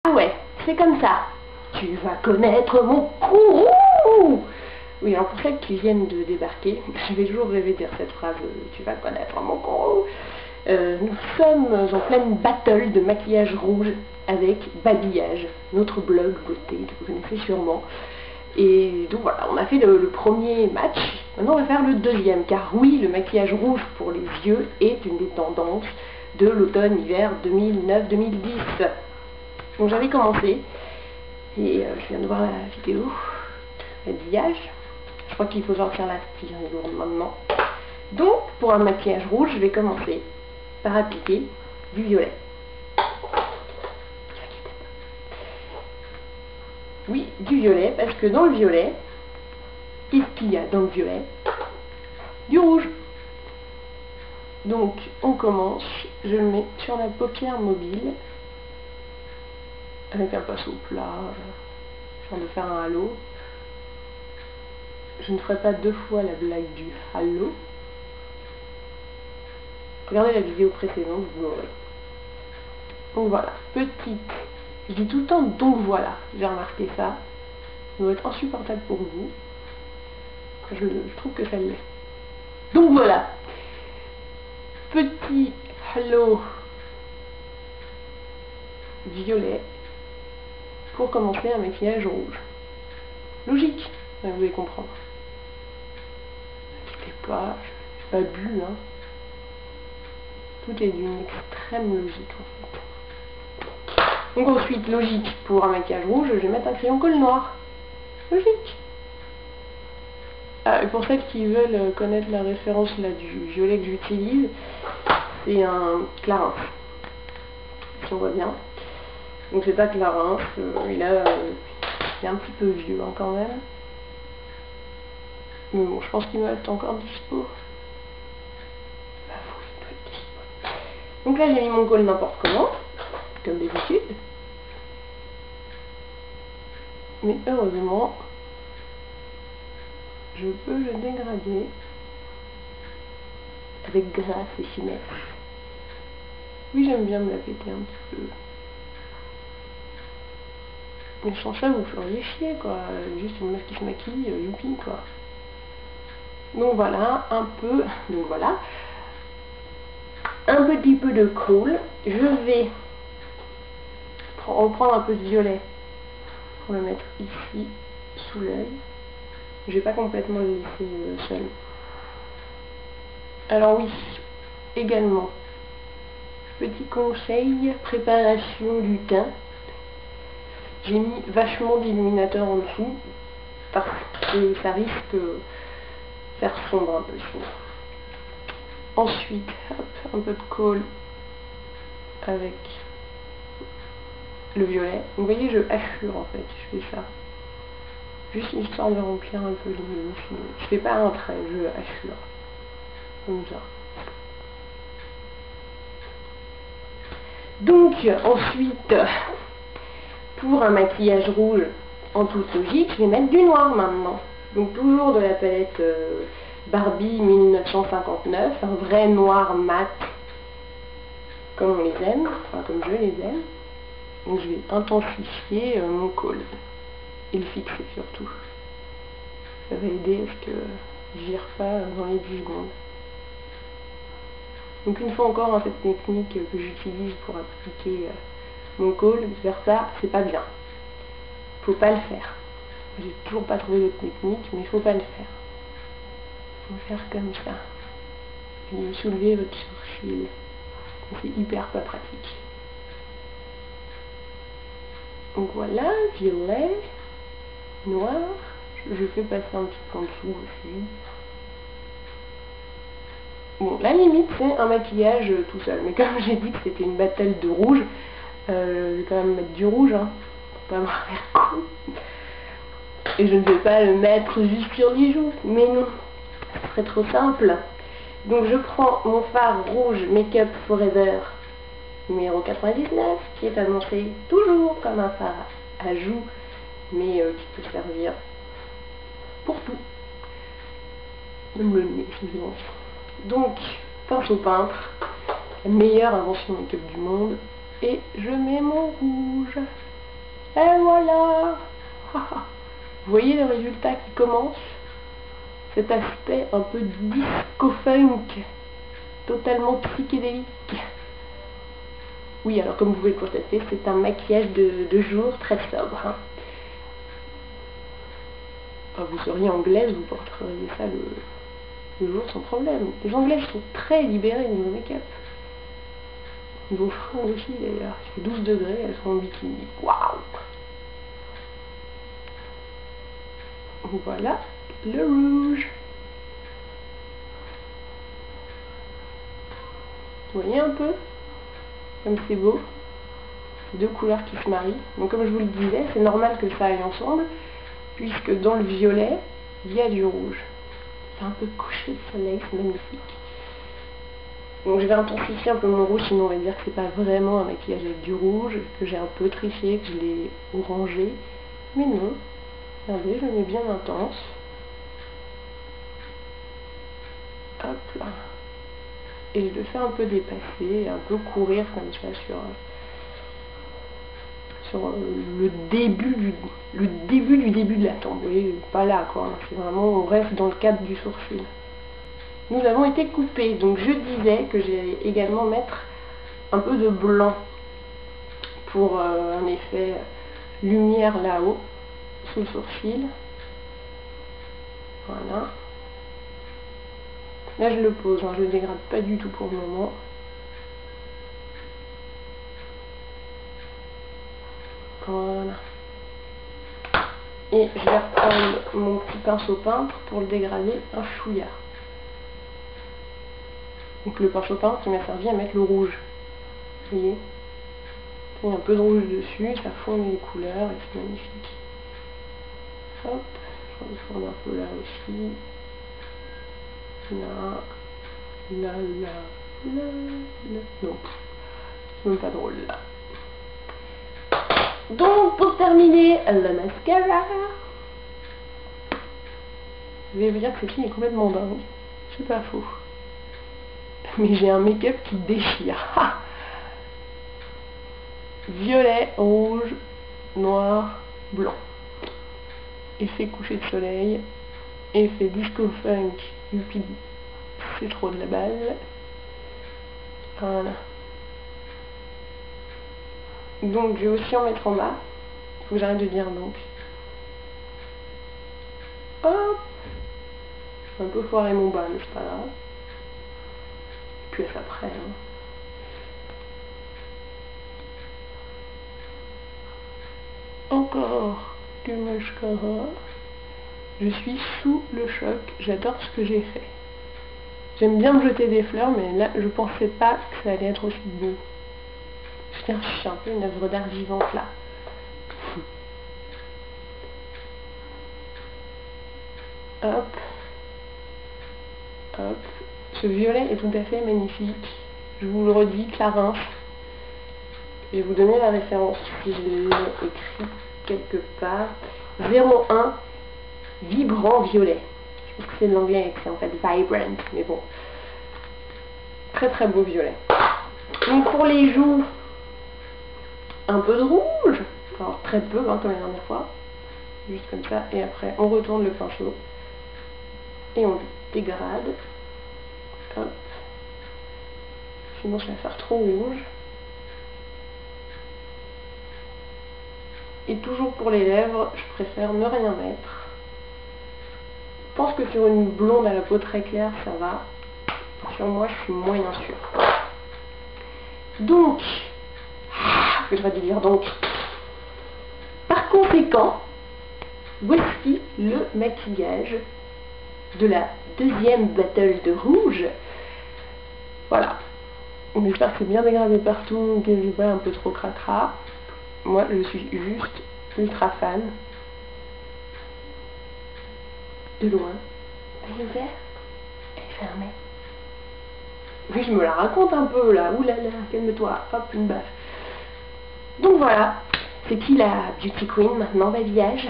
Ah ouais, c'est comme ça. Tu vas connaître mon courroux. Oui, alors pour celles qui viennent de débarquer, je vais toujours rêver de dire cette phrase, tu vas connaître mon courroux. Nous sommes en pleine battle de maquillage rouge avec Babillage, notre blog beauté que vous connaissez sûrement. Et donc voilà, on a fait le premier match, maintenant on va faire le deuxième, car oui, le maquillage rouge pour les yeux est une des tendances de l'automne-hiver 2009-2010. Donc j'avais commencé, et je viens de voir la vidéo, Babillage. Je crois qu'il faut sortir la style maintenant. Donc pour un maquillage rouge, je vais commencer par appliquer du violet. Oui, du violet, parce que dans le violet, qu'est-ce qu'il y a dans le violet? Du rouge. Donc, on commence, je le mets sur la paupière mobile, avec un pinceau plat, afin de faire un halo. Je ne ferai pas deux fois la blague du halo. Regardez la vidéo précédente, vous l'aurez. Donc voilà, petite. Je dis tout le temps donc voilà, j'ai remarqué ça. Ça doit être insupportable pour vous. Je trouve que ça l'est. Donc voilà. Petit halo violet pour commencer un maquillage rouge. Logique, vous allez comprendre. N'inquiétez pas, je n'ai pas bu, hein. Tout est d'une extrême logique en fait. Donc ensuite, logique, pour un maquillage rouge, je vais mettre un crayon colle noir. Logique. Ah, et pour celles qui veulent connaître la référence là, du violet que j'utilise, c'est un Clarins. Si on voit bien. Donc c'est pas Clarins, il est un petit peu vieux hein, quand même. Mais bon, je pense qu'il va être encore dispo. Bah oui, il doit être dispo. Donc là j'ai mis mon col n'importe comment, comme d'habitude. Mais heureusement, je peux le dégrader avec grâce et finesse. Oui, j'aime bien me la péter un petit peu. Mais sans ça, vous feriez chier, quoi. Juste une meuf qui se maquille, youpi, quoi. Donc voilà, un peu, donc voilà. Un petit peu de colle. Je vais reprendre un peu de violet pour le mettre ici, sous l'œil. Je vais pas complètement le laisser seul. Alors oui, également, petit conseil, préparation du teint. J'ai mis vachement d'illuminateur en dessous parce que ça risque de faire sombre un peu sinon. Ensuite, hop, un peu de colle avec le violet. Vous voyez, je hachure en fait, je fais ça. Juste histoire de remplir un peu les lignes. Je fais pas un trait, je hachure. Comme ça. Donc, ensuite, pour un maquillage rouge, en toute logique, je vais mettre du noir maintenant. Donc toujours de la palette Barbie 1959, un vrai noir mat, comme on les aime, enfin comme je les aime. Donc je vais intensifier mon col, et le fixer surtout. Ça va aider à ce que je ne vire pas dans les 10 secondes. Donc une fois encore, cette technique que j'utilise pour appliquer mon col, vers ça, c'est pas bien. Faut pas le faire. J'ai toujours pas trouvé d'autre technique, mais il faut pas le faire. Faut faire comme ça. Et soulever votre sourcil. C'est hyper pas pratique. Donc voilà, violet, noir. Je fais passer un petit peu en dessous aussi. Bon, la limite, c'est un maquillage tout seul. Mais comme j'ai dit que c'était une bataille de rouge, je vais quand même mettre du rouge, hein, pour pas avoir l'air con. Et je ne vais pas le mettre juste sur les joues. Mais non, ce serait trop simple. Donc je prends mon fard rouge Make Up Forever numéro 99, qui est annoncé toujours comme un fard à joues, mais qui peut servir pour tout. Même le nez, je pense. Donc, pinceau peintre, la meilleure invention make-up du monde, et je mets mon rouge. Et voilà. Vous voyez le résultat qui commence? Cet aspect un peu disco-funk, totalement psychédélique. Oui, alors comme vous pouvez le constater, c'est un maquillage de jour très sobre. Hein. Enfin, vous seriez anglaise, vous porteriez ça le jour sans problème. Les anglaises sont très libérées niveau make-up. Vos fringues aussi d'ailleurs, il fait 12 degrés, elles sont en bikini. Waouh! Voilà le rouge. Vous voyez un peu comme c'est beau? Deux couleurs qui se marient. Donc comme je vous le disais, c'est normal que ça aille ensemble, puisque dans le violet, il y a du rouge. C'est un peu couché de soleil, c'est magnifique. Donc je vais intensifier un peu mon rouge, sinon on va dire que c'est pas vraiment un maquillage avec du rouge, que j'ai un peu triché, que je l'ai orangé. Mais non, regardez, je le mets bien intense. Hop là. Et je le fais un peu dépasser, un peu courir comme ça sur le début du de la tempe. Vous voyez, pas là quoi, c'est vraiment, on reste dans le cadre du sourcil. Nous avons été coupés, donc je disais que j'allais également mettre un peu de blanc pour un effet lumière là-haut, sous le sourcil. Voilà. Là je le pose, hein, je le dégrade pas du tout pour le moment. Voilà. Et je vais reprendre mon petit pinceau peintre pour le dégrader un chouïa. Donc le pinceau peintre qui m'a servi à mettre le rouge. Vous voyez? Il y a un peu de rouge dessus, ça fond les couleurs et c'est magnifique. Hop, je redescends un peu là aussi. Là. Non, c'est même pas drôle là. Donc pour terminer, le mascara. Je vais vous dire que celle-ci est complètement dingue. C'est pas faux. Mais j'ai un make-up qui déchire. Violet, rouge, noir, blanc. Effet coucher de soleil. Effet disco funk. Youpi, c'est trop de la balle. Voilà. Donc je vais aussi en mettre en bas. Il faut que j'arrête de dire donc. Hop. J'ai un peu foiré mon bas, mais c'est pas grave. Puis après. Hein. Encore du mascara. Je suis sous le choc. J'adore ce que j'ai fait. J'aime bien me jeter des fleurs, mais là, je pensais pas que ça allait être aussi beau. Je suis un peu une œuvre d'art vivante là. Hop. Hop. Ce violet est tout à fait magnifique. Je vous le redis, Clarins. Je vais vous donner la référence si je l'ai écrit quelque part. 01 vibrant violet. Je pense que c'est de l'anglais et que c'est en fait vibrant, mais bon. Très très beau violet. Donc pour les joues, un peu de rouge. Alors très peu, hein, comme la dernière fois. Juste comme ça. Et après, on retourne le pinceau. Et on le dégrade. Hop. Sinon, ça va faire trop rouge. Et toujours pour les lèvres, je préfère ne rien mettre. Je pense que sur une blonde à la peau très claire, ça va. Sur moi, je suis moyen sûre. Donc, que je vais dire donc. Par conséquent, voici le maquillage de la deuxième battle de rouge. Voilà. J'espère que c'est bien dégradé partout, que j'ai pas un peu trop cracra. Moi, je suis juste ultra fan. De loin. Elle est ouverte. Elle est fermée. Oui, je me la raconte un peu là. Ouh là là, calme-toi. Hop, une baffe. Donc voilà. C'est qui la Beauty Queen maintenant, babillage?